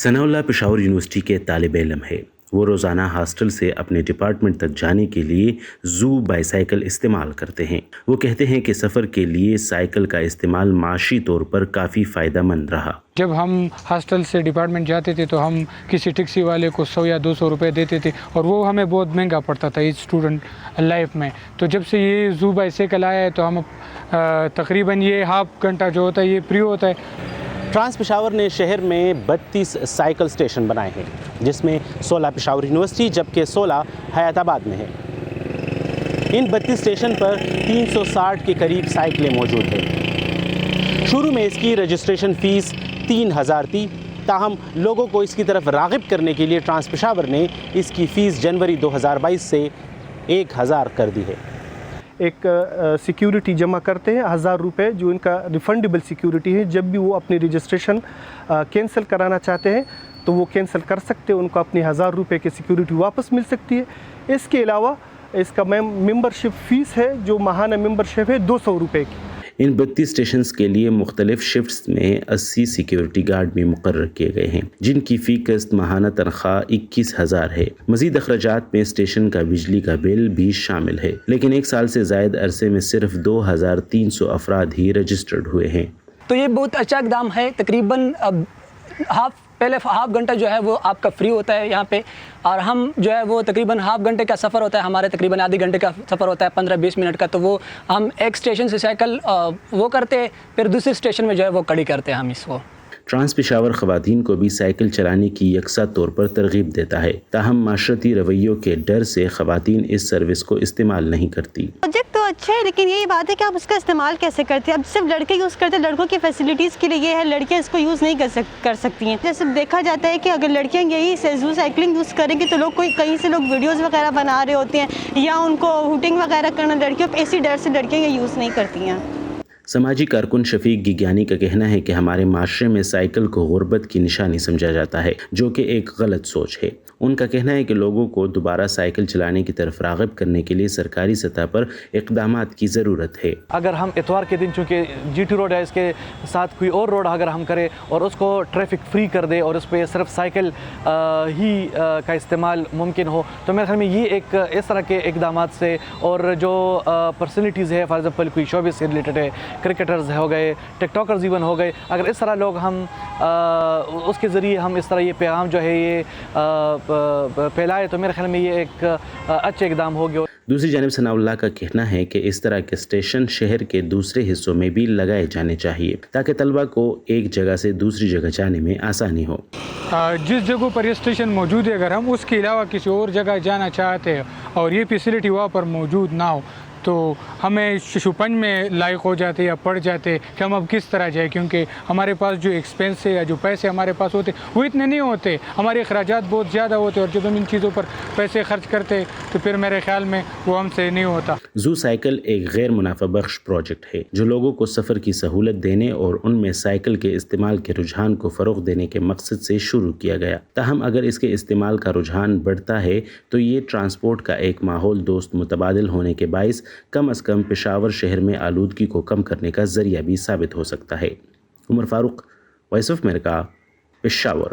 ثناء اللہ Peshawar university کے طالب علم ہے۔ وہ روزانہ ہاسٹل سے اپنے ڈپارٹمنٹ تک جانے کے لیے زو بائی سائیکل استعمال کرتے ہیں۔ وہ کہتے ہیں کہ سفر کے لیے سائیکل کا استعمال معاشی طور پر کافی فائدہ مند رہا۔ جب ہم ہاسٹل سے ڈپارٹمنٹ جاتے تھے تو ہم کسی ٹیکسی والے کو 100 یا 200 روپے دیتے تھے اور وہ ہمیں بہت مہنگا پڑتا تھا اس اسٹوڈنٹ لائف میں۔ تو جب سے یہ زو بائی سائیکل آیا ہے تو ہم تقریباً یہ ہاف گھنٹہ جو ہوتا ہے یہ فری ہوتا ہے۔ ٹرانس پشاور نے شہر میں 32 سائیکل اسٹیشن بنائے ہیں، جس میں 16 پشاور یونیورسٹی جبکہ 16 حیات آباد میں ہیں۔ ان 32 اسٹیشن پر 360 کے قریب سائیکلیں موجود ہیں۔ شروع میں اس کی رجسٹریشن فیس 3000 تھی، تاہم لوگوں کو اس کی طرف راغب کرنے کے لیے ٹرانس پشاور نے اس کی فیس جنوری 2022 سے 1000 کر دی ہے۔ ایک سیکیورٹی جمع کرتے ہیں 1000 روپے، جو ان کا ریفنڈیبل سیکیورٹی ہے۔ جب بھی وہ اپنی رجسٹریشن کینسل کرانا چاہتے ہیں تو وہ کینسل کر سکتے ہیں، ان کو اپنی 1000 روپے کی سیکیورٹی واپس مل سکتی ہے۔ اس کے علاوہ اس کا ممبرشپ فیس ہے جو ماہانہ ممبرشپ ہے 200 روپے کی۔ ان 32 اسٹیشنز کے لیے مختلف شفٹس میں 80 سیکیورٹی گارڈ بھی مقرر کیے گئے ہیں، جن کی فی قسط ماہانہ تنخواہ 21,000 ہے۔ مزید اخراجات میں اسٹیشن کا بجلی کا بل بھی شامل ہے، لیکن 1 سال سے زائد عرصے میں صرف 2300 افراد ہی رجسٹرڈ ہوئے ہیں۔ تو یہ بہت اچھا اقدام ہے۔ تقریباً پہلے ہاف گھنٹہ جو ہے وہ آپ کا فری ہوتا ہے یہاں پہ، اور ہم جو ہے وہ تقریباً ہاف گھنٹے کا سفر ہوتا ہے، ہمارے تقریباً آدھی گھنٹے کا سفر ہوتا ہے 15-20 منٹ کا، تو وہ ہم ایک اسٹیشن سے سائیکل وہ کرتے، پھر دوسرے اسٹیشن میں جو ہے وہ کھڑی کرتے ہیں ہم اس کو۔ ٹرانس پشاور خواتین کو بھی سائیکل چلانے کی یکساں طور پر ترغیب دیتا ہے، تاہم معاشرتی رویوں کے ڈر سے خواتین اس سروس کو استعمال نہیں کرتی۔ پروجیکٹ تو اچھا ہے، لیکن یہی بات ہے کہ آپ اس کا استعمال کیسے کرتے ہیں۔ اب صرف لڑکے یوز کرتے ہیں، لڑکوں کی فیسلٹیز کے لیے یہ ہے، لڑکیاں اس کو یوز نہیں کر سکتی ہیں۔ جیسے دیکھا جاتا ہے کہ اگر لڑکیاں یہی زو سائیکلنگ یوز کریں گے تو لوگ کہیں سے لوگ ویڈیوز وغیرہ بنا رہے ہوتے ہیں یا ان کو ہوٹنگ وغیرہ کرنا، لڑکیوں پہ اسی ڈر سے لڑکیاں یہ یوز نہیں کرتی ہیں۔ سماجی کارکن شفیق گیگانی کا کہنا ہے کہ ہمارے معاشرے میں سائیکل کو غربت کی نشانی سمجھا جاتا ہے، جو کہ ایک غلط سوچ ہے۔ ان کا کہنا ہے کہ لوگوں کو دوبارہ سائیکل چلانے کی طرف راغب کرنے کے لیے سرکاری سطح پر اقدامات کی ضرورت ہے۔ اگر ہم اتوار کے دن چونکہ GT روڈ ہے، اس کے ساتھ کوئی اور روڈ اگر ہم کریں اور اس کو ٹریفک فری کر دے اور اس پہ صرف سائیکل ہی کا استعمال ممکن ہو، تو میرے خیال میں یہ ایک اس طرح کے اقدامات سے، اور جو پرسنلٹیز ہے فار ایگزامپل کوئی شعبے سے ریلیٹڈ ہے، کرکٹرز ہو گئے، ٹک ٹاکرز ایون ہو گئے، اگر اس طرح لوگ ہم اس کے ذریعے ہم اس طرح یہ پیغام جو ہے یہ پھیلائے تو میرے خیال میں یہ ایک اچھے اقدام ہو گیا۔ دوسری جانب ثناء اللہ کا کہنا ہے کہ اس طرح کے اسٹیشن شہر کے دوسرے حصوں میں بھی لگائے جانے چاہیے تاکہ طلبہ کو ایک جگہ سے دوسری جگہ جانے میں آسانی ہو۔ جس جگہ پر یہ اسٹیشن موجود ہے، اگر ہم اس کے علاوہ کسی اور جگہ جانا چاہتے ہیں اور یہ فیسلٹی وہاں پر موجود نہ ہو تو ہمیں ششوپنج میں لائق ہو جاتے یا پڑ جاتے کہ ہم اب کس طرح جائیں، کیونکہ ہمارے پاس جو ایکسپینس ہے یا جو پیسے ہمارے پاس ہوتے وہ اتنے نہیں ہوتے، ہمارے اخراجات بہت زیادہ ہوتے، اور جب ہم ان چیزوں پر پیسے خرچ کرتے تو پھر میرے خیال میں وہ ہم سے نہیں ہوتا۔ زو سائیکل ایک غیر منافع بخش پروجیکٹ ہے جو لوگوں کو سفر کی سہولت دینے اور ان میں سائیکل کے استعمال کے رجحان کو فروغ دینے کے مقصد سے شروع کیا گیا۔ تاہم اگر اس کے استعمال کا رجحان بڑھتا ہے تو یہ ٹرانسپورٹ کا ایک ماحول دوست متبادل ہونے کے باعث کم از کم پشاور شہر میں آلودگی کو کم کرنے کا ذریعہ بھی ثابت ہو سکتا ہے۔ عمر فاروق، وائس آف امریکہ، پشاور۔